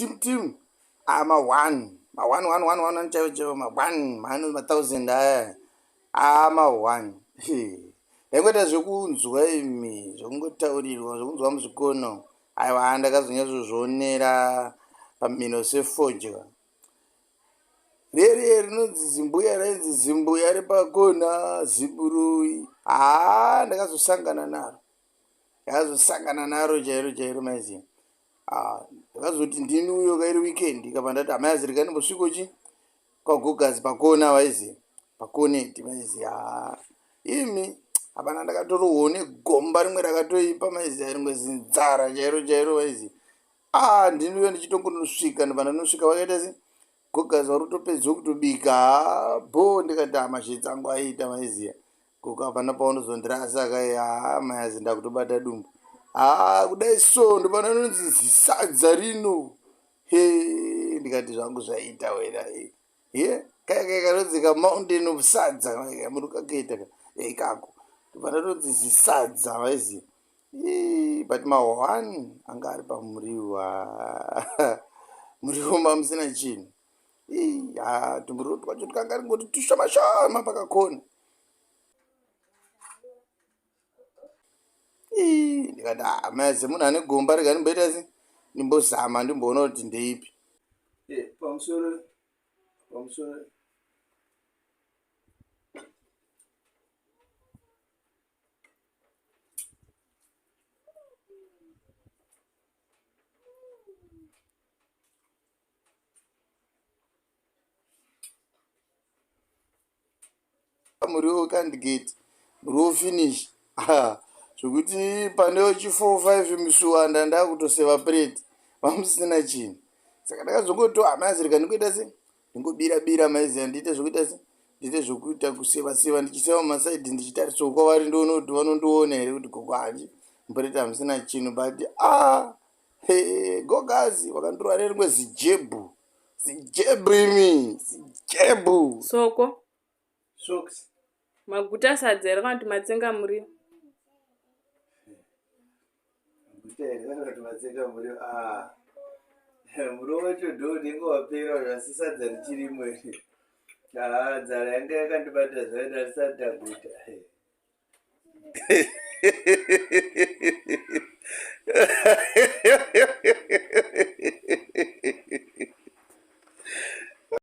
tim ma-1 ma-1 chaivo ma-1000 aya ma-1 yangoita zvekunzwa imi zvokungotaurirwa zvokunzwa muzvikono. Aiwa ndakazonyatsozvionera pamino sefodya reri rinonzi zimbuya rainzi zimbuya repakona ziburui. Ndakazosangana naro chairo maiziya. Ndakazoti ndini uyo kairi weekend kapa ndati amaazirika ndimbosvikochi kwagogazi pakona vaiziya pakoneti maiziya. Imi hapana ndakatorohwo negomba rimwe rakatoipa maiziya rimwe zinzara chairo vaiziya. Ndini uyo ndichitongonosvika ndopanda nosvika vakaita se gogazi vari kutopedzwa kutobika ndikati mashetsi angu aita maiziya koko hapana paunozondirasa kai mayazi ndakutobata dumbu kudai so ndopanda nonzi zisadza rino ndikati zvangu zvaita wera kai kanonzi kamountain of sadza muri kakaita kako ndopanda nonzi zisadza vaiziya. But ma-1 anga ari pamuriwo muriwo mamusina chinhu. Tumuriwo twacho tukanga ringoti tushoma pakakona. Ndikati mayazi munhu ane gomba rega ndimboita se ndimbozama ndimboona kuti ndeipi pamusoro muriwo candidate muriwo finish zvokuti pane chi 4-5 misuwanda ndakutoseva plate vamusina chinhu. Saka ndakazongoto hamazirika ndingoita se ndingobira maiziya ndiite zvokuita se ndiite zvokuita kuseva ndichiseva mumasaidhi ndichitarisawo kwavari ndoona kuti vanondiona here kuti gogo hanji mbureti hamusina chinhu. But gogazi vakandorwa nerimwe zijebu imi zijebu socks maguta sadza here kana kuti matsenga muriwo muriwo wacho ndo unenge wapera zvasi sadza richirimo here. Nzara yanga yakandibata zvaida risati taguta.